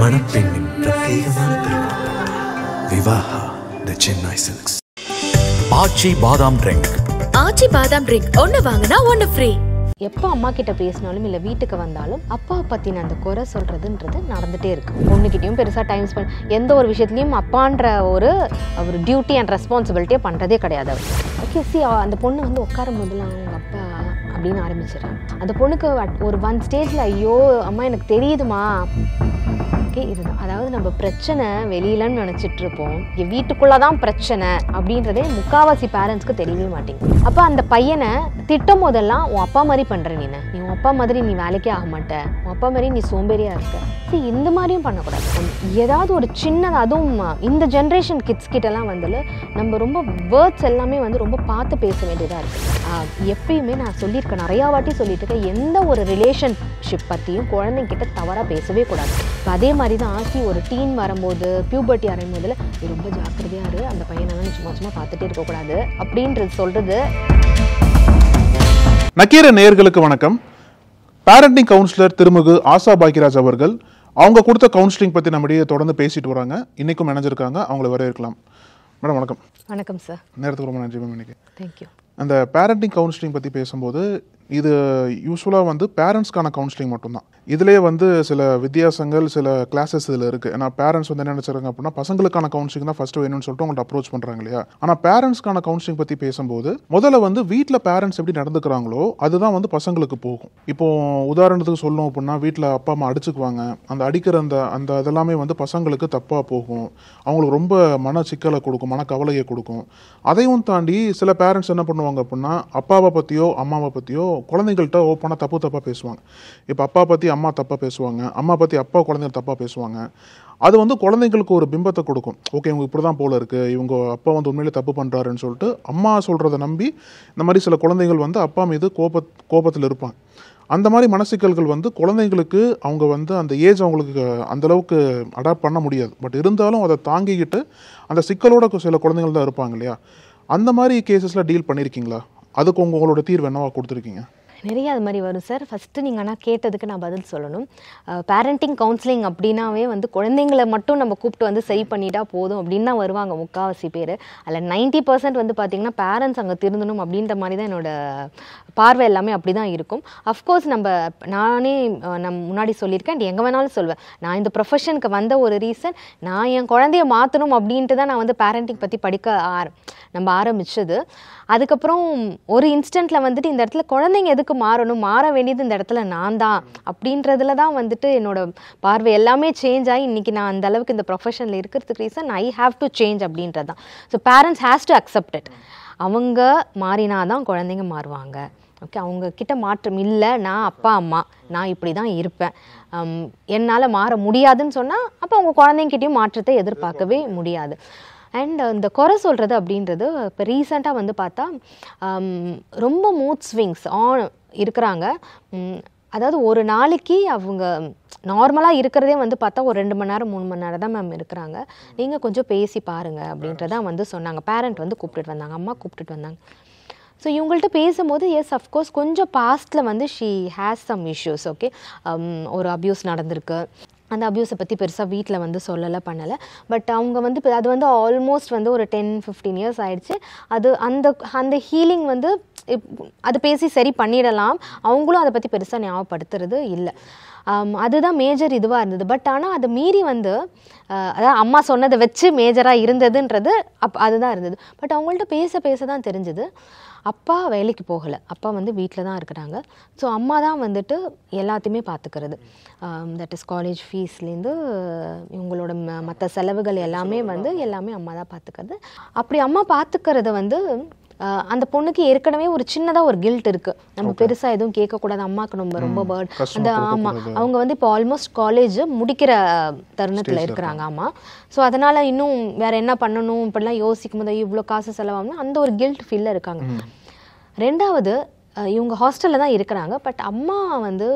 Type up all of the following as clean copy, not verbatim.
மணப்பெண்ணின் பிரத்யேகமான திருமணம் விவாஹா தி சென்னை சில்க்ஸ். ஆச்சி பாதாம் ட்ரிங்க். ஆச்சி பாதாம் ட்ரிங்க் ஒன்னு வாங்கினா ஒன்னு ஃப்ரீ. எப்போ அம்மா கிட்ட பேசினாலும் இல்லை வீட்டுக்கு வந்தாலும் அப்பா பற்றின அந்த குறை சொல்கிறதுன்றது நடந்துகிட்டே இருக்கு. பொண்ணுக்கிட்டையும் பெருசாக டைம் ஸ்பெண்ட் எந்த ஒரு விஷயத்துலையும் அப்பான்ற ஒரு டியூட்டி அண்ட் ரெஸ்பான்சிபிலிட்டியை பண்ணுறதே கிடையாது அவர். ஓகே அந்த பொண்ணு வந்து உட்காரும் போதெல்லாம் அவங்க அப்பா அப்படின்னு ஆரம்பிச்சிடறாங்க. அந்த பொண்ணுக்கு ஒரு ஒன் ஸ்டேஜில் ஐயோ அம்மா எனக்கு தெரியுதுமா. ஓகே இதுதான் அதாவது நம்ம பிரச்சனை வெளியிலன்னு நினச்சிட்டு இருப்போம், வீட்டுக்குள்ளே தான் பிரச்சனை அப்படின்றதே முக்கால்வாசி பேரண்ட்ஸ்க்கு தெரியவே மாட்டேங்குது. அப்போ அந்த பையனை திட்டும் போதெல்லாம் உன் அப்பா மாதிரி பண்ணுற நீ உன் அப்பா மாதிரி நீ வேலைக்கே ஆக மாட்ட, உன் அப்பா மாதிரி நீ சோம்பேறியாக இருக்க. சரி இந்த மாதிரியும் பண்ணக்கூடாது. ஏதாவது ஒரு சின்னதாக அதுவும் இந்த ஜென்ரேஷன் கிட்ஸ் கிட்டலாம் வந்து நம்ம ரொம்ப வேர்ட்ஸ் எல்லாமே வந்து ரொம்ப பார்த்து பேச வேண்டியதாக இருக்குது. எப்பயுமே நான் சொல்லியிருக்கேன், நிறையா வாட்டி சொல்லிட்டு இருக்கேன், எந்த ஒரு ரிலேஷன்ஷிப் பற்றியும் குழந்தைங்கிட்ட தவறாக பேசவே கூடாது. அதே மாதிரி தான் ஆசி ஒரு டீன் வரும்போது பியூபர்ட்டி அடையும் போதில் நீ ரொம்ப ஜாக்கிரதையாக இரு, அந்த பையனெல்லாம் சும்மா சும்மா பார்த்துட்டே இருக்கக்கூடாது அப்படின்றது சொல்கிறது. நக்கீர நேயர்களுக்கு வணக்கம். பேரண்டிங் கவுன்சிலர் திருமிகு ஆசா பாக்கியராஜ் அவர்கள் அவங்க கொடுத்த கவுன்சிலிங் பற்றி நம்மிடையே தொடர்ந்து பேசிட்டு வராங்க. இன்றைக்கும் இணைஞ்சிருக்காங்க, அவங்கள வரவேற்கலாம். மேடம் வணக்கம். வணக்கம் சார். நேரத்துக்கு ரொம்ப நன்றி மேம். இன்னைக்கு தேங்க்யூ. அந்த பேரண்டிங் கவுன்சிலிங் பற்றி பேசும்போது இது யூஸ்வலாக வந்து பேரண்ட்ஸ்க்கான கவுன்சிலிங் மட்டும்தான். இதுலேயே வந்து சில வித்தியாசங்கள் சில கிளாஸஸ் இதில் இருக்குது. ஏன்னா பேரண்ட்ஸ் வந்து என்ன நினச்சிருக்காங்க அப்படின்னா பசங்களுக்கான கவுன்சிலிங் தான் ஃபஸ்ட்டு வேணும்னு சொல்லிட்டு உங்கள்கிட்ட அப்ரோச் பண்ணுறாங்க இல்லையா. ஆனால் பேரண்ட்ஸ்க்கான கவுன்சிலிங் பற்றி பேசும்போது முதல்ல வந்து வீட்டில் பேரண்ட்ஸ் எப்படி நடந்துக்கிறாங்களோ அதுதான் வந்து பசங்களுக்கு போகும். இப்போது உதாரணத்துக்கு சொல்லணும் அப்படின்னா வீட்டில் அப்பா அம்மா அடிச்சுக்குவாங்க, அந்த அடிக்கிற அந்த இதெல்லாமே வந்து பசங்களுக்கு தப்பாக போகும், அவங்களுக்கு ரொம்ப மன சிக்கலை கொடுக்கும், மன கவலையை கொடுக்கும். அதையும் தாண்டி சில பேரண்ட்ஸ் என்ன பண்ணுவாங்க அப்படின்னா அப்பாவை பற்றியோ அம்மாவை பற்றியோ குழந்தைகள்கிட்ட ஓப்பனாக தப்பாக பேசுவாங்க. இப்போ அப்பா பற்றி அம்மா தப்பாக பேசுவாங்க, அம்மா பற்றி அப்பா குழந்தைகள் தப்பாக பேசுவாங்க. அது வந்து குழந்தைங்களுக்கு ஒரு பிம்பத்தை கொடுக்கும். ஓகே இவங்க இப்படி தான் போல இருக்குது, இவங்க அப்பா வந்து உண்மையிலே தப்பு பண்ணுறாருன்னு சொல்லிட்டு அம்மா சொல்கிறத நம்பி இந்த மாதிரி சில குழந்தைகள் வந்து அப்பா மீது கோபத்தில் இருப்பாங்க. அந்த மாதிரி மனசிக்கல்கள் வந்து குழந்தைங்களுக்கு அவங்க வந்து அந்த ஏஜ் அவங்களுக்கு அந்தளவுக்கு அடாப்ட் பண்ண முடியாது. பட் இருந்தாலும் அதை தாங்கிக்கிட்டு அந்த சிக்கலோட சில குழந்தைகள் தான் இருப்பாங்க இல்லையா. அந்த மாதிரி கேசஸில் டீல் பண்ணியிருக்கீங்களா? அதுக்கு உங்களோட தீர்வு என்னவா கொடுத்துருக்கீங்க? நிறைய அது மாதிரி வரும் சார். ஃபஸ்ட்டு நீங்கள் ஆனால் கேட்டதுக்கு நான் பதில் சொல்லணும். பேரண்டிங் கவுன்சிலிங் அப்படின்னாவே வந்து குழந்தைங்களை மட்டும் நம்ம கூப்பிட்டு வந்து சரி பண்ணிட்டா போதும் அப்படின்னு தான் வருவாங்க முக்கால்வாசி பேர். அதில் 90% வந்து பார்த்திங்கன்னா பேரண்ட்ஸ் அங்கே திருந்தணும் அப்படின்ற மாதிரி தான் என்னோடய பார்வை எல்லாமே அப்படி தான் இருக்கும். அஃப்கோர்ஸ் நானே முன்னாடி சொல்லியிருக்கேன், எங்கே வேணாலும் சொல்வேன். நான் இந்த ப்ரொஃபஷனுக்கு வந்த ஒரு ரீசன் நான் என் குழந்தைய மாற்றணும் அப்படின்ட்டு தான் நான் வந்து பேரண்டிங் பற்றி நம்ம ஆரம்பித்தது. அதுக்கப்புறம் ஒரு இன்ஸ்டண்ட்டில் வந்துட்டு இந்த இடத்துல குழந்தைங்க எதுக்கு மாற வேண்டியது இந்த இடத்துல நான் தான் அப்படின்றதுல தான் வந்துட்டு என்னோட பார்வை எல்லாமே சேஞ்ச் ஆகி இன்றைக்கி நான் அந்த அளவுக்கு இந்த ப்ரொஃபஷனில் இருக்கிறதுக்கு reason I have to change அப்படின்றது தான். So parents has to accept it. அவங்க மாறினாதான் குழந்தைங்க மாறுவாங்க. ஓகே அவங்க கிட்ட மாற்றம் இல்லை, நான் அப்பா அம்மா நான் இப்படி தான் இருப்பேன், என்னால் மாற முடியாதுன்னு சொன்னால் அப்போ அவங்க குழந்தைங்கிட்டையும் மாற்றத்தை எதிர்பார்க்கவே முடியாது. அண்ட் இந்த குறை சொல்கிறது அப்படின்றது இப்போ ரீசெண்டாக வந்து பார்த்தா ரொம்ப மூட் ஸ்விங்ஸ் இருக்கிறாங்க. அதாவது ஒரு நாளைக்கு அவங்க நார்மலாக இருக்கிறதே வந்து பார்த்தா ஒரு 2 மணி நேரம் 3 மணி நேரம் தான் மேம் இருக்கிறாங்க. நீங்கள் கொஞ்சம் பேசி பாருங்கள் அப்படின்றதான் வந்து சொன்னாங்க. பேரண்ட் வந்து கூப்பிட்டுட்டு வந்தாங்க, அம்மா கூப்பிட்டுட்டு வந்தாங்க. ஸோ இவங்கள்ட்ட பேசும்போது எஸ் அஃப்கோர்ஸ் கொஞ்சம் பாஸ்ட்டில் வந்து she has some issues. Okay ஒரு அப்யூஸ் நடந்திருக்கு. அந்த அப்யூஸை பற்றி பெருசாக வீட்டில் வந்து பண்ணலை. பட் அவங்க வந்து அது வந்து ஆல்மோஸ்ட் வந்து ஒரு 10-15 இயர்ஸ் ஆயிடுச்சு. அது அந்த ஹீலிங் வந்து அது பேசி சரி பண்ணிடலாம். அவங்களும் அதை பற்றி பெருசாக ஞாபகப்படுத்துறது இல்லை. அதுதான் மேஜர் இதுவாக இருந்தது. பட் ஆனால் அதை மீறி வந்து அதாவது அம்மா சொன்னதை வச்சு மேஜராக இருந்ததுன்றது அதுதான் இருந்தது. பட் அவங்கள்ட்ட பேச தான் தெரிஞ்சது அப்பா வேலைக்கு போகலை, அப்பா வந்து வீட்டில் தான் இருக்கிறாங்க. ஸோ அம்மா தான் வந்துட்டு எல்லாத்தையுமே பார்த்துக்கிறது. தட் இஸ் காலேஜ் ஃபீஸ்லேருந்து இவங்களோட மற்ற செலவுகள் எல்லாமே அம்மா தான் பார்த்துக்கிறது. அப்படி அம்மா பார்த்துக்கிறத வந்து அந்த பொண்ணுக்கு ஏற்கனவே ஒரு சின்னதாக ஒரு கில்ட் இருக்குது. நம்ம பெருசாக எதுவும் கேட்கக்கூடாது, அம்மாவுக்கு ரொம்ப பேர்ட் அந்த ஆமாம் அவங்க வந்து இப்போ ஆல்மோஸ்ட் காலேஜ் முடிக்கிற தருணத்தில் இருக்கிறாங்க ஆமாம். ஸோ அதனால் இன்னும் வேறு என்ன பண்ணணும் இப்படிலாம் யோசிக்கும் போது இவ்வளோ காசு செலவாகணும் அந்த ஒரு கில்ட் ஃபீலில் இருக்காங்க. ரெண்டாவது இவங்க ஹாஸ்டலில் தான் இருக்கிறாங்க. பட் அம்மா வந்து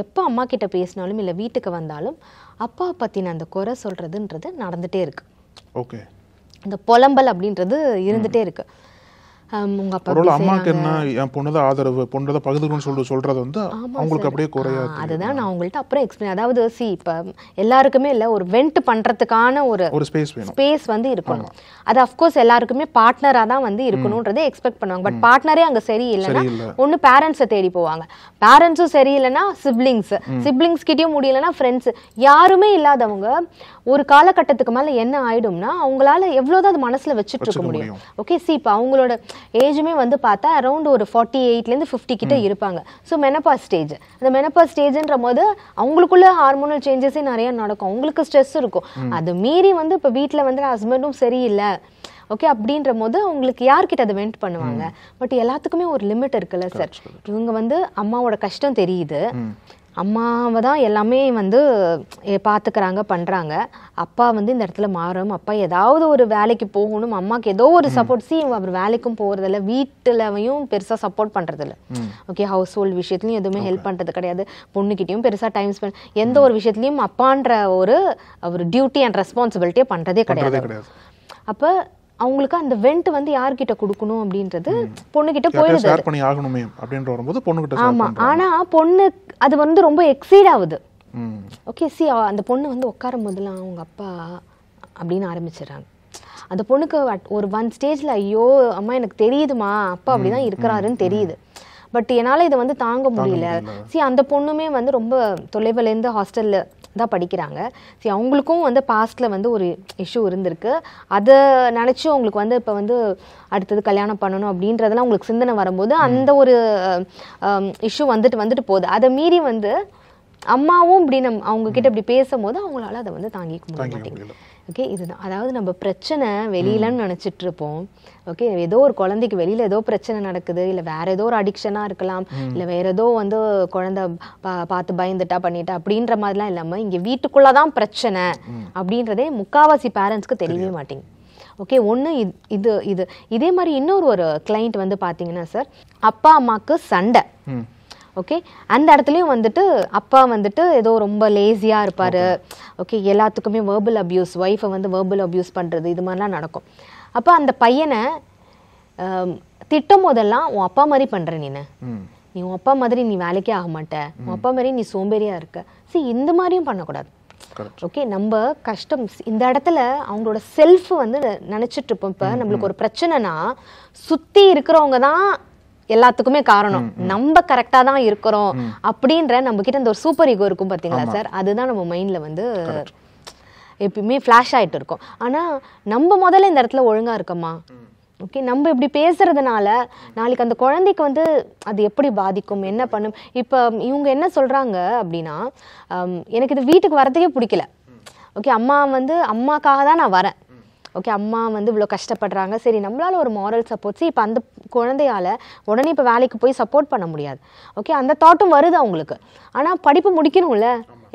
எப்போ அம்மா கிட்ட பேசினாலும் இல்லை வீட்டுக்கு வந்தாலும் அப்பா பற்றின அந்த குறை சொல்கிறதுன்றது நடந்துகிட்டே இருக்குது. ஓகே இந்த புலம்பல் அப்படின்றது இருந்துகிட்டே இருக்குது. உங்க அப்பா ஒருவேளை அம்மாவுக்கு என்ன என் பொண்ணுதான் ஆதரவு, பொண்ணுதான் பகுதின்னு சொல்றது வந்து அவங்களுக்கு அப்படியே குறையா. அதுதான் நான் உங்கள்கிட்ட அப்புறம் எக்ஸ்பிளைன். அதாவது இப்போ எல்லாருக்குமே இல்லை, ஒரு வெண்ட் பண்றதுக்கான ஒரு ஸ்பேஸ் வந்து இருக்கணும். அது அஃப்கோர்ஸ் எல்லாருக்குமே பார்ட்னரா தான் வந்து இருக்கணும்ன்றதை எக்ஸ்பெக்ட் பண்ணுவாங்க. பட் பார்ட்னரே அங்க சரி இல்லைன்னா ஒன்னு பேரண்ட்ஸை தேடி போவாங்க, பேரண்ட்ஸும் சரி இல்லைன்னா சிப்ளிங்ஸ் கிட்டயும் முடியலன்னா ஃப்ரெண்ட்ஸ். யாருமே இல்லாதவங்க ஒரு காலகட்டத்துக்கு மேல என்ன ஆயிடும்னா அவங்களால எவ்வளவுதான் அது மனசுல வச்சுட்டு இருக்க முடியும். ஓகே, இப்போ அவங்களோட ஏஜுமே வந்து பார்த்தா அரௌண்ட் ஒரு 48 to 50 கிட்ட இருப்பாங்க. ஸோ மெனபாஸ் ஸ்டேஜ், அந்த மெனபாஸ் ஸ்டேஜ்ன்ற போது அவங்களுக்குள்ள ஹார்மோனல் சேஞ்சஸே நிறைய நடக்கும், அவங்களுக்கு ஸ்ட்ரெஸ் இருக்கும். அது மீறி வந்து இப்போ வீட்டில் வந்து ஹஸ்பண்டும் சரியில்லை ஓகே அப்படின்ற போது அவங்களுக்கு யார்கிட்ட அதை வெண்ட் பண்ணுவாங்க. பட் எல்லாத்துக்குமே ஒரு லிமிட் இருக்குல்ல சார். இவங்க வந்து அம்மாவோட கஷ்டம் தெரியுது, அம்மாவை தான் எல்லாமே வந்து பார்த்துக்கிறாங்க பண்ணுறாங்க. அப்பா வந்து இந்த இடத்துல மாறும், அப்பா ஏதாவது ஒரு வேலைக்கு போகணும், அம்மாவுக்கு ஏதோ ஒரு சப்போர்ட். அவர் வேலைக்கும் போகிறதில்ல, வீட்டிலையும் பெருசாக சப்போர்ட் பண்ணுறதில்ல. ஓகே, ஹவுஸ் ஹோல்ட் விஷயத்துலையும் எதுவுமே ஹெல்ப் பண்ணுறது கிடையாது, பொண்ணுக்கிட்டையும் பெருசாக டைம் ஸ்பெண்ட், எந்த ஒரு விஷயத்துலையும் அப்பான்ற ஒரு டியூட்டி அண்ட் ரெஸ்பான்சிபிலிட்டியை பண்ணுறதே கிடையாது. அப்போ அவங்களுக்கு அந்த வெண்ட் வந்து யார்கிட்ட கொடுக்கணும் அப்படின்றது பொண்ணுகிட்ட போயிடுது. ஆமா, ஆனா பொண்ணு அது வந்து ரொம்ப எக்ஸீட் ஆகுது. ஓகே, அந்த பொண்ணு வந்து உட்காரும் போதெல்லாம் அவங்க அப்பா அப்படின்னு ஆரம்பிச்சிடறாங்க. அந்த பொண்ணுக்கு ஒரு ஒன் ஸ்டேஜ்ல ஐயோ அம்மா எனக்கு தெரியுதுமா அப்பா அப்படிதான் இருக்கிறாருன்னு தெரியுது, பட் என்னால் இதை வந்து தாங்க முடியல. அந்த பொண்ணுமே வந்து ரொம்ப தொலைவிலேருந்து ஹாஸ்டலில் தான் படிக்கிறாங்க. அவங்களுக்கும் வந்து பாஸ்டில் வந்து ஒரு இஷ்யூ இருந்திருக்கு, அதை நினச்சி அவங்களுக்கு வந்து இப்போ வந்து அடுத்தது கல்யாணம் பண்ணணும் அப்படின்றதெல்லாம் உங்களுக்கு சிந்தனை வரும்போது அந்த ஒரு இஷ்யூ வந்துட்டு போகுது. அதை மீறி வந்து அம்மாவும் இப்படி அவங்க கிட்ட இப்படி பேசும்போது அவங்களால அதை வந்து தாங்கிக்க முடியல. ஓகே, இதுதான் அதாவது நம்ம பிரச்சனை வெளியிலன்னு நினச்சிட்டு இருப்போம். ஓகே, ஏதோ ஒரு குழந்தைக்கு வெளியில ஏதோ பிரச்சனை நடக்குது, இல்லை வேற ஏதோ ஒரு அடிக்ஷனா இருக்கலாம், இல்லை வேற ஏதோ வந்து குழந்தை பார்த்து பயந்துட்டா பண்ணிட்டா அப்படின்ற மாதிரிலாம் இல்லாமல் இங்கே வீட்டுக்குள்ளதான் பிரச்சனை அப்படின்றதே முக்காவாசி பேரண்ட்ஸ்க்கு தெரியவே மாட்டேங்க. ஓகே, ஒன்று இதே மாதிரி இன்னொரு கிளைண்ட் வந்து பார்த்தீங்கன்னா சார், அப்பா அம்மாவுக்கு சண்டை. ஓகே, அந்த இடத்துலையும் வந்துட்டு அப்பா வந்துட்டு ஏதோ ரொம்ப லேசியாக இருப்பார். ஓகே, எல்லாத்துக்குமே வேர்பல் அப்யூஸ், ஒய்ஃபை வந்து வேர்பல் அப்யூஸ் பண்ணுறது, இது மாதிரிலாம் நடக்கும். அப்போ அந்த பையனை திட்டும் போதெல்லாம் உன் அப்பா மாதிரி பண்ணுற நீ உன் அப்பா மாதிரி நீ வேலைக்கே ஆக மாட்ட, உன் அப்பா மாதிரி நீ சோம்பேறியாக இருக்க. இந்த மாதிரியும் பண்ணக்கூடாது. ஓகே, நம்ம கஷ்டம் இந்த இடத்துல அவங்களோட செல்ஃப் வந்து நினச்சிட்டு இருப்போம். இப்போ நம்மளுக்கு ஒரு பிரச்சனைனா சுற்றி இருக்கிறவங்க தான் எல்லாத்துக்குமே காரணம், நம்ம கரெக்டா தான் இருக்கிறோம் அப்படின்ற நம்ம கிட்ட அந்த ஒரு சூப்பர் ஈகோ இருக்கும் பாத்தீங்களா சார், அதுதான் நம்ம மைண்ட்ல வந்து எப்பயுமே ஃபிளாஷ் ஆயிட்டு இருக்கும். ஆனா நம்ம முதல்ல இந்த இடத்துல ஒழுங்கா இருக்கோமா? ஓகே, நம்ம இப்படி பேசுறதுனால நாளைக்கு அந்த குழந்தைக்கு வந்து அது எப்படி பாதிக்கும், என்ன பண்ணும்? இப்போ இவங்க என்ன சொல்றாங்க அப்படின்னா, எனக்கு இது வீட்டுக்கு வரதுக்கே பிடிக்கல. ஓகே, அம்மாக்காக தான் நான் வரேன். ஓகே, அம்மா வந்து இவ்வளோ கஷ்டப்படுறாங்க, சரி நம்மளால ஒரு மாரல் சப்போர்ட். இப்போ அந்த குழந்தையால உடனே இப்போ வேலைக்கு போய் சப்போர்ட் பண்ண முடியாது. ஓகே, அந்த தாட்டும் வருது அவங்களுக்கு. ஆனால் படிப்பு முடிக்கணும்ல,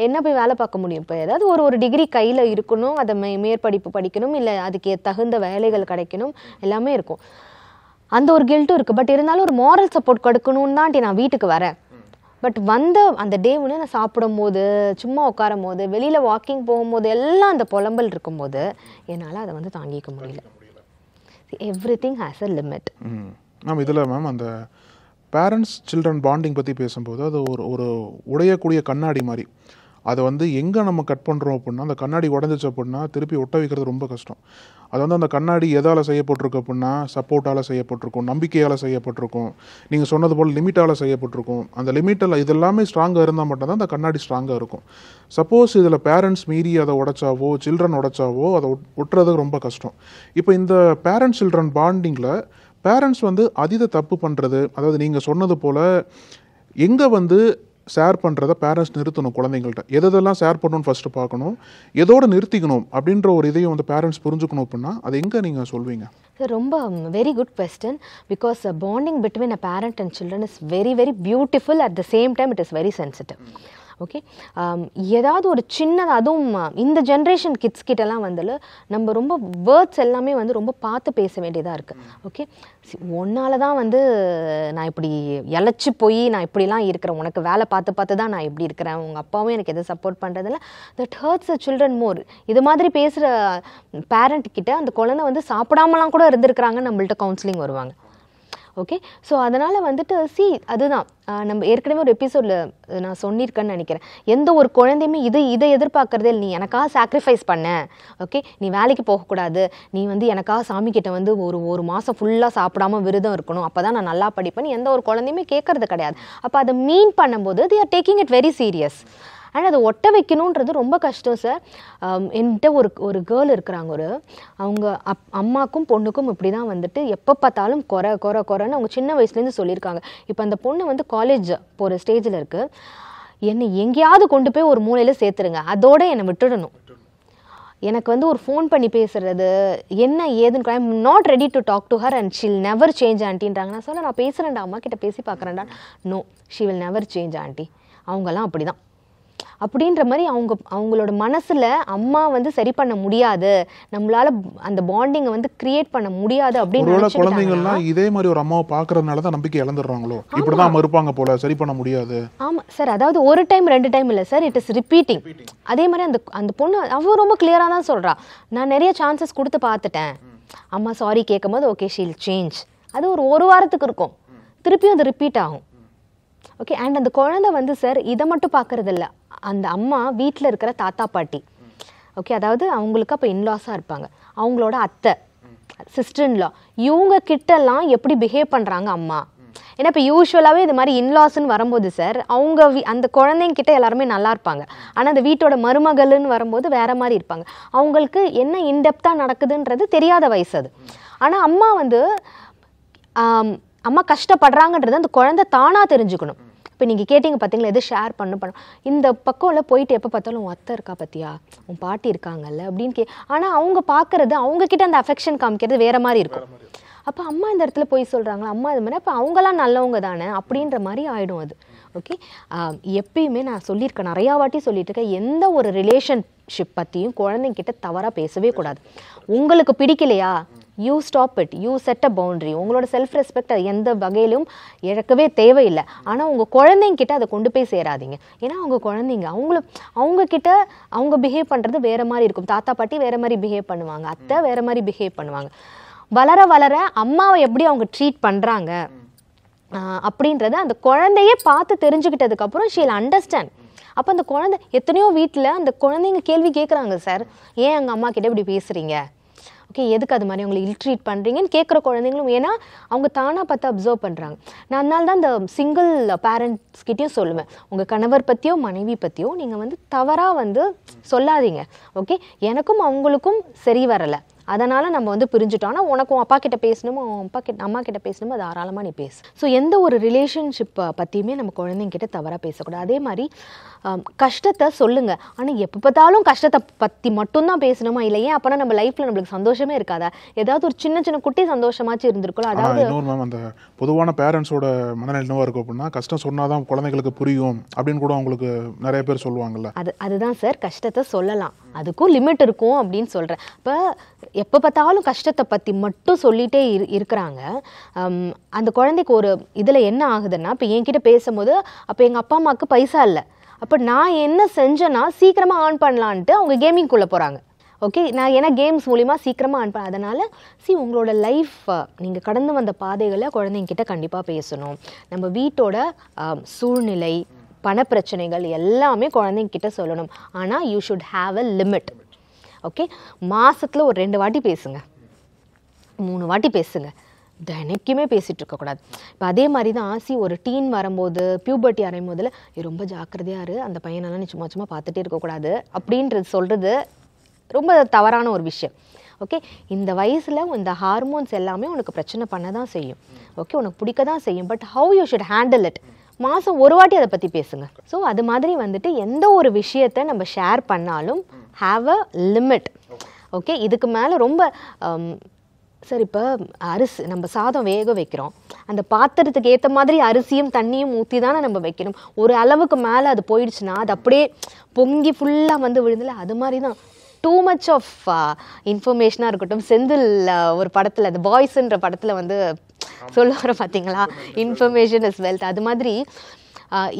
என்ன போய் வேலை பார்க்க முடியும்? இப்போ ஏதாவது ஒரு டிகிரி கையில் இருக்கணும், அதை மேற்படிப்பு படிக்கணும், இல்லை அதுக்கு தகுந்த வேலைகள் கிடைக்கணும், எல்லாமே இருக்கும். அந்த ஒரு கில்ட்டும் இருக்குது. பட் இருந்தாலும் ஒரு மாரல் சப்போர்ட் கொடுக்கணும்னு தான் நான் வீட்டுக்கு வரேன். பட் அந்த டே ஒன்று நான் சாப்பிடும் போது, சும்மா உட்காரும் போது, வெளியில் வாக்கிங் போகும்போது எல்லாம் அந்த புலம்பல் இருக்கும்போது என்னால் அதை வந்து தாங்கிக்க முடியல. Everything has a limit. Ma'am, இதில் மேம் அந்த பேரண்ட்ஸ் சில்ட்ரன் பாண்டிங் பற்றி பேசும்போது அது ஒரு உடையக்கூடிய கண்ணாடி மாதிரி. அதை வந்து எங்கே நம்ம கட் பண்ணுறோம் அப்படின்னா, அந்த கண்ணாடி உடஞ்சிச்சு அப்படின்னா திருப்பி ஒட்ட வைக்கிறது ரொம்ப கஷ்டம். அது வந்து அந்த கண்ணாடி எதால் செய்யப்பட்டிருக்கு அப்படின்னா சப்போர்ட்டால் செய்யப்பட்டிருக்கும், நம்பிக்கையால் செய்யப்பட்டிருக்கும், நீங்கள் சொன்னது போல் லிமிட்டால் செய்யப்பட்டிருக்கும். அந்த லிமிட்டில் இது எல்லாமே ஸ்ட்ராங்காக இருந்தால் மட்டும்தான் அந்த கண்ணாடி ஸ்ட்ராங்காக இருக்கும். சப்போஸ் இதில் பேரண்ட்ஸ் மீறி அதை உடைச்சாவோ சில்ட்ரன் உடைச்சாவோ அதை ஒட்டுறது ரொம்ப கஷ்டம். இப்போ இந்த பேரண்ட்ஸ் சில்ட்ரன் பாண்டிங்கில் பேரண்ட்ஸ் வந்து அதீத தப்பு பண்ணுறது, அதாவது நீங்கள் சொன்னது போல் எங்கே வந்து ஷேர் பண்ணுறத பேரண்ட்ஸ் நிறுத்தணும். குழந்தைங்கள்ட்ட எதெல்லாம் ஷேர் பண்ணணும்னு ஃபஸ்ட்டு பார்க்கணும், எதோடு நிறுத்திக்கணும் அப்படின்ற ஒரு இதையும் வந்து பேரண்ட்ஸ் புரிஞ்சுக்கணும் அப்படின்னா அது எங்கே நீங்கள் சொல்வீங்க? ரொம்ப very good question. Because bonding between a parent and children is very very beautiful, at the same time it is very sensitive. Okay, ஏதாவது ஒரு சின்னதாக, அதுவும் இந்த ஜென்ரேஷன் கிட்ஸ் கிட்டலாம் வந்து நம்ம ரொம்ப வேர்ட்ஸ் எல்லாமே வந்து ரொம்ப பார்த்து பேச வேண்டியதாக இருக்குது. ஓகே, ஒன்னால தான் வந்து நான் இப்படி இழைச்சி போய் நான் இப்படிலாம் இருக்கிறேன், உனக்கு வேலை பார்த்து தான் நான் இப்படி இருக்கிறேன், உங்கள் அப்பாவும் எனக்கு எதுவும் சப்போர்ட் பண்ணுறதில்ல, that hurts a children more. இது மாதிரி பேசுகிற பேரண்ட் கிட்ட அந்த குழந்தை வந்து சாப்பிடாமலாம் கூட இருந்திருக்கிறாங்க, நம்மள்ட்ட கவுன்சிலிங் வருவாங்க. ஓகே. ஸோ அதனால் வந்துட்டு அதுதான் நம்ம ஏற்கனவே ஒரு எபிசோடில் நான் சொல்லியிருக்கேன்னு நினைக்கிறேன். எந்த ஒரு குழந்தையுமே இதை எதிர்பார்க்குறதே இல்லை. நீ எனக்காக சாக்ரிஃபைஸ் பண்ண, ஓகே, நீ வேலைக்கு போகக்கூடாது, நீ எனக்காக சாமிக்கிட்ட ஒரு மாதம் ஃபுல்லாக சாப்பிடாம விரதம் இருக்கணும், அப்போ தான் நான் நல்லா படிப்பேன், எந்த ஒரு குழந்தையுமே கேட்கறது கிடையாது. அப்போ அதை மீன் பண்ணும்போது they are taking it very serious. ஆனால் அதை ஒட்ட வைக்கணுன்றது ரொம்ப கஷ்டம் சார். என்கிட்ட ஒரு கேர்ள் இருக்கிறாங்க, அவங்க அம்மாக்கும் பொண்ணுக்கும் இப்படி தான் வந்துட்டு எப்போ பார்த்தாலும் குறைன்னு அவங்க சின்ன வயசுலேருந்து சொல்லியிருக்காங்க. இப்போ அந்த பொண்ணு காலேஜ் போகிற ஸ்டேஜில் இருக்குது. என்னை எங்கேயாவது கொண்டு போய் ஒரு மூலையில் சேர்த்துருங்க, அதோட என்னை விட்டுடணும். எனக்கு ஒரு ஃபோன் பண்ணி பேசுறது என்ன ஏதுன்னு I am not ready to talk to her and she'll never change ஆண்டின்றாங்க. நான் சொல்ல நான் பேசுகிறேன்டா, அம்மா கிட்ட பேசி பார்க்குறேன்டா. No, she will never change aunty. அவங்கெல்லாம் அப்படி தான் அப்படின்ற மாதிரி அவங்களோட மனசில் அம்மா சரி பண்ண முடியாது, நம்மளால அந்த பாண்டிங்கை கிரியேட் பண்ண முடியாது அப்படின்னு குழந்தைங்கள்லாம் இதே மாதிரி ஒரு அம்மாவை பார்க்கறதுனால தான் நம்பிக்கை இழந்துடுறாங்களோ, இப்படிதான் இருப்பாங்க போல, சரி பண்ண முடியாது. ஆமாம் சார், அதாவது ஒரு டைம் 2 டைம் இல்லை சார், இட் இஸ் ரிப்பீட்டிங். அதே மாதிரி அந்த பொண்ணு அவ ரொம்ப கிளியராக தான் சொல்கிறா, நான் நிறைய சான்சஸ் கொடுத்து பார்த்துட்டேன், அம்மா சாரி கேட்கும் போது ஓகே ஷீல் சேஞ்ச். அது ஒரு வாரத்துக்கு இருக்கும், திருப்பியும் அது ரிப்பீட் ஆகும். ஓகே. அண்ட் அந்த குழந்தை சார் இதை மட்டும் பார்க்கறது இல்லை, அந்த அம்மா வீட்டில் இருக்கிற தாத்தா பாட்டி, ஓகே, அதாவது அவங்களுக்கு அப்போ இன்லாஸாக இருப்பாங்க, அவங்களோட அத்தை, சிஸ்டர் இன்லா, இவங்க கிட்டலாம் எப்படி பிஹேவ் பண்ணுறாங்க அம்மா. ஏன்னா இப்போ யூஸ்வலாகவே இது மாதிரி இன்லாஸ்ன்னு வரும்போது சார் அந்த குழந்தைங்க கிட்ட எல்லாருமே நல்லா இருப்பாங்க, ஆனால் அந்த வீட்டோட மருமகள்னு வரும்போது வேற மாதிரி இருப்பாங்க. அவங்களுக்கு என்ன இன்டெப்த்தாக நடக்குதுன்றது தெரியாத வயசு அது. ஆனால் அம்மா கஷ்டப்படுறாங்கன்றது அந்த குழந்தை தானாக தெரிஞ்சுக்கணும். இப்போ நீங்கள் கேட்டிங்க பார்த்தீங்களா, எது ஷேர் பண்ண இந்த பக்கம்ல போயிட்டு எப்போ பார்த்தாலும் உன் அத்தை இருக்கா பார்த்தியா, உன் பாட்டி இருக்காங்கல்ல அப்படின்னு ஆனால் அவங்க பார்க்குறது அவங்கக்கிட்ட அந்த அஃபெக்ஷன் காமிக்கிறது வேற மாதிரி இருக்கும். அப்போ அம்மா இந்த இடத்துல போய் சொல்கிறாங்களா, அம்மா இது மாதிரி, அப்போ அவங்களாம் நல்லவங்க தானே அப்படின்ற மாதிரி ஆகிடும் அது. ஓகே. எப்பயுமே நான் சொல்லியிருக்கேன், நிறையா வாட்டி சொல்லிட்டு இருக்கேன், எந்த ஒரு ரிலேஷன்ஷிப் பற்றியும் குழந்தைங்கிட்ட தவறாக பேசவே கூடாது. உங்களுக்கு பிடிக்கலையா, you stop it, you said a boundary. உங்களோட செல்ஃப் ரெஸ்பெக்ட் எந்த வகையிலும் இழக்கவே தேவையில்லை. ஆனால் உங்கள் குழந்தைங்கிட்ட அதை கொண்டு போய் சேராதீங்க. ஏன்னா அவங்க குழந்தைங்க, அவங்கக்கிட்ட அவங்க பிஹேவ் பண்ணுறது வேறு மாதிரி இருக்கும். தாத்தா பாட்டி வேறு மாதிரி பிஹேவ் பண்ணுவாங்க, அத்தை வேறு மாதிரி பிஹேவ் பண்ணுவாங்க. வளர வளர அம்மாவை எப்படி அவங்க ட்ரீட் பண்ணுறாங்க அப்படின்றத அந்த குழந்தையே பார்த்து தெரிஞ்சுக்கிட்டதுக்கப்புறம் ஷீல் அண்டர்ஸ்டாண்ட். அப்போ அந்த குழந்தை எத்தனையோ வீட்டில் அந்த குழந்தைங்க கேள்வி கேட்குறாங்க, சார் ஏன் எங்கள் அம்மா கிட்ட இப்படி பேசுகிறீங்க, ஓகே, எதுக்கு அது மாதிரி அவங்களை இல்ட்ரீட் பண்ணுறீங்கன்னு கேட்குற குழந்தைங்களும். ஏன்னா அவங்க தானாக பார்த்து அப்சர்வ் பண்ணுறாங்க. நான் அதனால தான் இந்த சிங்கிள் பேரண்ட்ஸ்கிட்டையும் சொல்லுவேன், உங்கள் கணவர் பற்றியோ மனைவி பற்றியோ நீங்கள் தவறாக சொல்லாதீங்க. ஓகே, எனக்கும் அவங்களுக்கும் சரி வரலை, அதனால் நம்ம பிரிஞ்சுட்டோம். ஆனால் உனக்கும் அப்பா கிட்ட பேசணுமோ அம்மா கிட்ட பேசணுமோ தாராளமாக நீ பேசு. ஸோ எந்த ஒரு ரிலேஷன்ஷிப்பை பற்றியுமே நம்ம குழந்தைங்கிட்ட தவறாக பேசக்கூடாது. அதே மாதிரி கஷ்டத்தை சொல்லுங்கள், ஆனால் எப்போ பார்த்தாலும் கஷ்டத்தை பற்றி மட்டும்தான் பேசணுமா, இல்லை ஏன் அப்போனா நம்ம லைஃப்பில் நம்மளுக்கு சந்தோஷமே இருக்காதா, ஏதாவது ஒரு சின்ன சின்ன குட்டி சந்தோஷமாச்சும் இருந்திருக்கும். அதாவது மேம் அந்த பொதுவான பேரண்ட்ஸோட மனநிலை என்னவா இருக்கும் அப்படின்னா, கஷ்டம் சொன்னாதான் குழந்தைங்களுக்கு புரியும் அப்படின்னு கூட அவங்களுக்கு நிறைய பேர் சொல்லுவாங்கல்ல. அதுதான் சார், கஷ்டத்தை சொல்லலாம், அதுக்கும் லிமிட் இருக்கும் அப்படின்னு சொல்கிறேன். இப்போ எப்போ பார்த்தாலும் கஷ்டத்தை பற்றி மட்டும் சொல்லிகிட்டே இருக்கிறாங்க. அந்த குழந்தைக்கு ஒரு இதில் என்ன ஆகுதுன்னா, இப்போ என்கிட்ட பேசும்போது அப்போ எங்கள் அப்பா அம்மாவுக்கு பைசா இல்லை, அப்போ நான் என்ன செஞ்சேன்னா சீக்கிரமாக ஏர்ன் பண்ணலான்ட்டு அவங்க கேமிங்குள்ளே போகிறாங்க. ஓகே, நான் ஏன்னா கேம்ஸ் மூலிமா சீக்கிரமாக ஏர்ன் பண்ண, அதனால் உங்களோட லைஃப் நீங்கள் கடந்து வந்த பாதைகளை குழந்தைங்கிட்ட கண்டிப்பாக பேசணும். நம்ம வீட்டோட சூழ்நிலை, பணப்பிரச்சனைகள் எல்லாமே குழந்தைங்கிட்ட சொல்லணும். ஆனால் you should have a limit. Okay, மாதத்தில் ஒரு 2 வாட்டி பேசுங்க, 3 வாட்டி பேசுங்க, தினைக்குமே பேசிகிட்டு இருக்கக்கூடாது. இப்போ அதே மாதிரி தான் ஒரு டீன் வரும்போது, பியூபர்ட்டி அடையும் போதில் ரொம்ப ஜாக்கிரதையாக இரு, அந்த பையனெல்லாம் நீ சும்மா பார்த்துட்டே இருக்கக்கூடாது அப்படின்றது சொல்கிறது ரொம்ப தவறான ஒரு விஷயம். ஓகே, இந்த வயசில் இந்த ஹார்மோன்ஸ் எல்லாமே உனக்கு பிரச்சனை பண்ண தான் செய்யும். ஓகே, உனக்கு பிடிக்க தான் செய்யும். But how you should handle it, மாதம் ஒரு வாட்டி அதை பற்றி பேசுங்க. ஸோ அது மாதிரி எந்த ஒரு விஷயத்தை நம்ம ஷேர் பண்ணாலும் ஹாவ் அ லிமிட். ஓகே, இதுக்கு மேலே ரொம்ப சார் இப்போ அரிசி நம்ம சாதம் வேக வைக்கிறோம், அந்த பாத்திரத்துக்கு ஏற்ற மாதிரி அரிசியும் தண்ணியும் ஊற்றி தானே நம்ம வைக்கணும். ஒரு அளவுக்கு மேலே அது போயிடுச்சுன்னா அது அப்படியே பொங்கி ஃபுல்லாக விழுந்தில்ல, அது மாதிரி தான் டூ மச் ஆஃப் இன்ஃபர்மேஷனாக இருக்கட்டும். செந்தில் ஒரு படத்தில், அந்த பாய்ஸ்ன்ற படத்தில் சொல்லுவார பார்த்தீங்களா, இன்ஃபர்மேஷன் இஸ் வெல்த். அது மாதிரி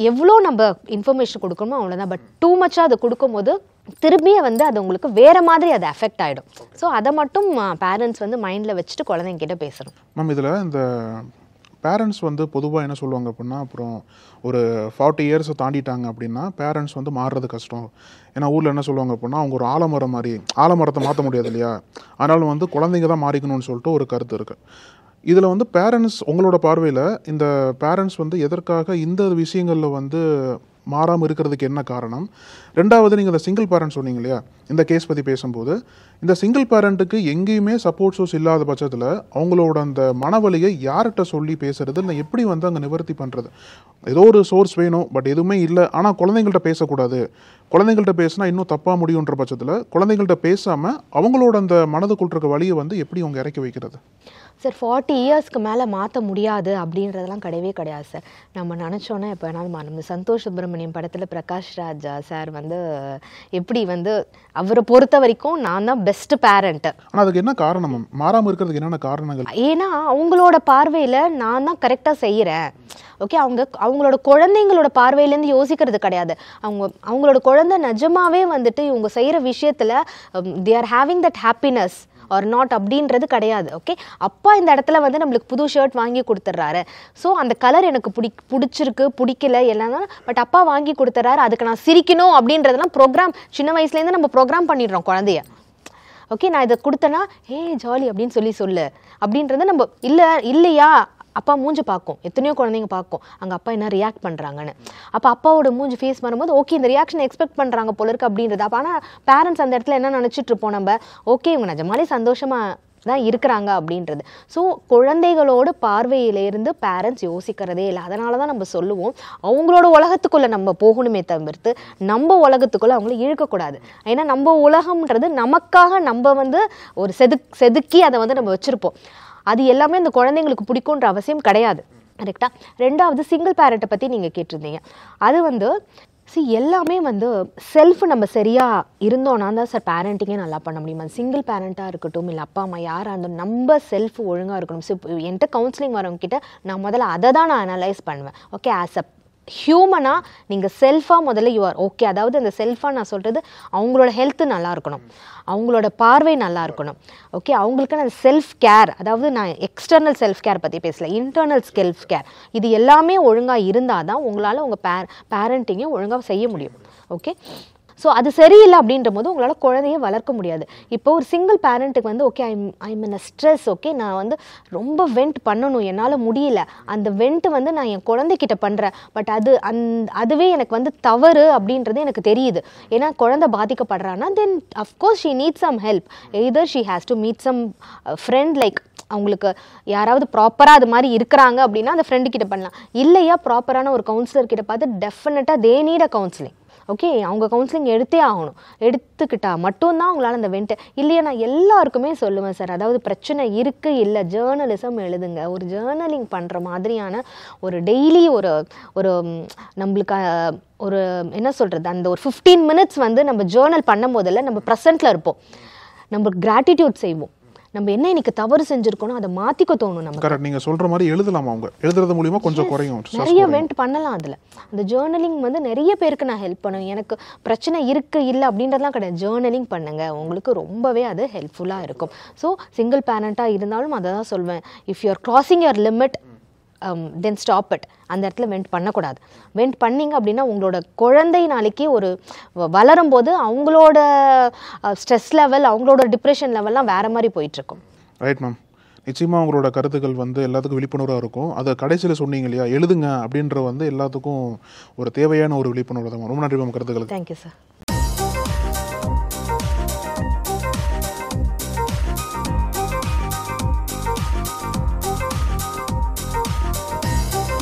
எவ்வளோ நம்ம இன்ஃபர்மேஷன் கொடுக்கணுமோ அவ்வளோதான். பட் டூ மச்சாக அதை கொடுக்கும்போது திரும்பியே அது உங்களுக்கு வேறு மாதிரி அது அஃபெக்ட் ஆகிடும். ஸோ அதை மட்டும் பேரண்ட்ஸ் மைண்டில் வச்சுட்டு குழந்தைங்கிட்ட பேசணும். மேம் இதில் இந்த பேரண்ட்ஸ் வந்து பொதுவாக என்ன சொல்லுவாங்க அப்படின்னா, அப்புறம் ஒரு 40 இயர்ஸ் தாண்டிட்டாங்க அப்படின்னா பேரண்ட்ஸ் வந்து மாறுறது கஷ்டம். ஏன்னா ஊரில் என்ன சொல்லுவாங்க அப்படின்னா, அவங்க ஒரு ஆலமரம் மாதிரி, ஆலமரத்தை மாற்ற முடியாது இல்லையா, அதனால வந்து குழந்தைங்க தான் மாறிக்கணும்னு சொல்லிட்டு ஒரு கருத்து இருக்குது. இதில் வந்து பேரண்ட்ஸ், உங்களோட பார்வையில் இந்த பேரண்ட்ஸ் வந்து எதற்காக இந்த விஷயங்களில் வந்து மாறாமல் இருக்கிறதுக்கு என்ன காரணம்? ரெண்டாவது, நீங்கள் இந்த சிங்கிள் பேரண்ட் சொன்னீங்க இல்லையா, இந்த கேஸ் பற்றி பேசும்போது, இந்த சிங்கிள் பேரண்ட்டுக்கு எங்கேயுமே சப்போர்ட் சோர்ஸ் இல்லாத பட்சத்தில் அவங்களோட அந்த மனவலியை யார்கிட்ட சொல்லி பேசுறது, இல்லை எப்படி வந்து அங்கே நிவர்த்தி பண்ணுறது? ஏதோ ஒரு சோர்ஸ் வேணும், பட் எதுவுமே இல்லை. ஆனால் குழந்தைங்கள்ட்ட பேசக்கூடாது, குழந்தைங்கள்ட்ட பேசினா இன்னும் தப்பாக முடியுன்ற பட்சத்தில் குழந்தைங்கள்ட்ட பேசாமல் அவங்களோட அந்த மனதுக்குள் இருக்க வழியை வந்து எப்படி அவங்க இறக்கி வைக்கிறது? சார் 40 இயர்ஸ்க்கு மேலே மாற்ற முடியாது அப்படின்றதெல்லாம் கிடையவே கிடையாது சார். நம்ம நினச்சோன்னா எப்போ வேணாலும் நம்ம சந்தோஷ் சுப்ரமணியம் படத்தில் பிரகாஷ் ராஜ் சார் வந்து எப்படி வந்து அவரை பொறுத்த வரைக்கும் நான் தான் பெஸ்ட் பேரண்ட். ஆனால் அதுக்கு என்ன காரணம்? மாறாமல் இருக்கிறதுக்கு என்னென்ன காரணங்கள்? ஏன்னா அவங்களோட பார்வையில் நான் தான் கரெக்டாக செய்கிறேன். ஓகே, அவங்களோட குழந்தைங்களோட பார்வையிலேருந்து யோசிக்கிறது கிடையாது. அவங்களோட குழந்தை நிஜமாவே வந்துட்டு இவங்க செய்கிற விஷயத்தில் they are having that happiness or not அப்படின்றது கிடையாது. ஓகே, அப்பா இந்த இடத்துல வந்து நம்மளுக்கு புது ஷர்ட் வாங்கி கொடுத்துட்றாரு, ஸோ அந்த கலர் எனக்கு பிடிச்சிருக்கு பிடிக்கல எல்லாம் தான், பட் அப்பா வாங்கி கொடுத்துட்றாரு, அதுக்கு நான் சிரிக்கணும் அப்படின்றதெல்லாம் ப்ரோக்ராம் சின்ன வயசுலேருந்து நம்ம ப்ரோக்ராம் பண்ணிடுறோம் குழந்தைய. ஓகே, நான் இதை கொடுத்தேன்னா ஜாலி அப்படின்னு சொல்லு அப்படின்றத நம்ம இல்லையா அப்பா மூஞ்சி பார்க்கும், எத்தனையோ குழந்தைங்க பார்க்கும் அங்கே அப்பா என்ன ரியாக்ட் பண்ணுறாங்கன்னு. அப்போ அப்பாவோட மூஞ்சி ஃபேஸ் வரும்போது ஓகே இந்த ரியாக்ஷன் எக்ஸ்பெக்ட் பண்ணுறாங்க போல இருக்கு அப்படின்றது. அப்போ ஆனால் பேரண்ட்ஸ் அந்த இடத்துல என்ன நினச்சிட்டு இருப்போம் நம்ம, ஓகே இவங்க நிஜமாலே சந்தோஷமாக தான் இருக்கிறாங்க அப்படின்றது. ஸோ குழந்தைகளோட பார்வையிலேருந்து பேரண்ட்ஸ் யோசிக்கிறதே இல்லை. அதனால தான் நம்ம சொல்லுவோம் அவங்களோட உலகத்துக்குள்ளே நம்ம போகணுமே தவிர்த்து நம்ம உலகத்துக்குள்ளே அவங்கள இழுக்கக்கூடாது. ஏன்னா நம்ம உலகம்ன்றது நமக்காக நம்ம வந்து ஒரு செதுக்கி அதை வந்து நம்ம வச்சுருப்போம். அது எல்லாமே இந்த குழந்தைங்களுக்கு பிடிக்குன்ற அவசியம் கிடையாது. கரெக்டாக. ரெண்டாவது, சிங்கிள் பேரண்ட்டை பற்றி நீங்கள் கேட்டிருந்தீங்க. அது வந்து எல்லாமே வந்து செல்ஃப் நம்ம சரியாக இருந்தோன்னா தான் சார் பேரண்டிங்கே நல்லா பண்ண முடியும். அது சிங்கிள் பேரண்ட்டாக இருக்கட்டும் இல்லை அப்பா அம்மா யாராக இருந்தோம், நம்ம செல்ஃப் ஒழுங்காக இருக்கணும். ஸோ என்கிட்ட கவுன்சிலிங் வரவங்ககிட்ட நான் முதல்ல அதை தான் நான் அனலைஸ் பண்ணுவேன். ஓகே, ஆஸ் அ ஹியூமனாக நீங்கள் செல்ஃபாக முதல்ல யூஆர் ஓகே. அதாவது அந்த செல்ஃபாக நான் சொல்கிறது அவங்களோட ஹெல்த்து நல்லா இருக்கணும், அவங்களோட பார்வை நல்லா இருக்கணும். ஓகே, அவங்களுக்கு அந்த செல்ஃப் கேர், அதாவது நான் எக்ஸ்டர்னல் செல்ஃப் கேர் பற்றி பேசல, இன்டர்னல் செல்ஃப் கேர், இது எல்லாமே ஒழுங்காக இருந்தால் தான் உங்களால் உங்கள் பேரண்டிங்கை ஒழுங்காக செய்ய முடியும். ஓகே, ஸோ அது சரியில்லை அப்படின்ற போது உங்களால் குழந்தைய வளர்க்க முடியாது. இப்போ ஒரு சிங்கிள் பேரண்ட்டுக்கு வந்து okay I'm in a stress, okay நான் வந்து ரொம்ப வெண்ட் பண்ணணும், என்னால் முடியல, அந்த வெண்ட் வந்து நான் என் குழந்தைகிட்ட பண்ணுறேன், பட் அதுவே எனக்கு வந்து தவறு அப்படின்றது எனக்கு தெரியுது. ஏன்னா குழந்தை பாதிக்கப்படுறான்னா then of course she need some help. Either she has to meet some friend, like அவங்களுக்கு யாராவது ப்ராப்பராக அது மாதிரி இருக்கிறாங்க அப்படின்னா அந்த ஃப்ரெண்டு கிட்ட பண்ணலாம். இல்லையா ப்ராப்பரான ஒரு கவுன்சிலர் கிட்ட பார்த்து டெஃபினட்டாக they need a counselling. Okay, அவங்க கவுன்சிலிங் எடுத்தே ஆகணும். எடுத்துக்கிட்டா மட்டும்தான் அவங்களால அந்த வெண்ட்டு. இல்லையா நான் எல்லாருக்குமே சொல்லுவேன் சார், அதாவது பிரச்சனை இருக்குது இல்லை ஜேர்னலிசம் எழுதுங்க. ஒரு ஜேர்னலிங் பண்ணுற மாதிரியான ஒரு டெய்லி ஒரு நம்மளுக்கு ஒரு என்ன சொல்கிறது, அந்த ஒரு 15 மினிட்ஸ் வந்து நம்ம ஜேர்னல் பண்ணும் போதில் நம்ம ப்ரெசென்ட்டில் இருப்போம், நம்ம கிராட்டிடியூட் செய்வோம், நம்ம என்ன இன்னைக்கு தவறு செஞ்சிருக்கணும் அதை மாத்திக்க தோணும் நமக்கு. கரெக்ட், நீங்க சொல்ற மாதிரி எழுதலாம், அவங்க எழுதுறது மூலமா கொஞ்சம் குறையும், நிறைய வெண்ட் பண்ணலாம். அதுல அந்த ஜேர்னலிங் வந்து நிறைய பேருக்கு நான் ஹெல்ப் பண்ணுவேன். எனக்கு பிரச்சனை இருக்கு இல்லை அப்படின்றதுலாம் கிடையாது, ஜேர்னலிங் பண்ணுங்க, உங்களுக்கு ரொம்பவே அது ஹெல்ப்ஃபுல்லா இருக்கும். ஸோ சிங்கிள் பேரண்டா இருந்தாலும் அதை தான் சொல்வேன், if you are crossing your limit then stop it. அந்த இடத்துல வெண்ட் பண்ணக்கூடாது. வெண்ட் பண்ணிங்க அப்படின்னா உங்களோட குழந்தை நாளைக்கு ஒரு வளரும் போது அவங்களோட ஸ்ட்ரெஸ் லெவல், அவங்களோட டிப்ரெஷன் லெவல்லாம் வேற மாதிரி போயிட்டுருக்கும். ரைட் மேம், நிச்சயமாக உங்களோட கருத்துக்கள் வந்து எல்லாத்துக்கும் விழிப்புணர்வாக இருக்கும். அதை கடைசியில் சொன்னீங்க இல்லையா, எழுதுங்க அப்படின்ற வந்து எல்லாத்துக்கும் ஒரு தேவையான ஒரு விழிப்புணர்வு தான். ரொம்ப நன்றி மேம் கருத்துக்கள். Thank you sir.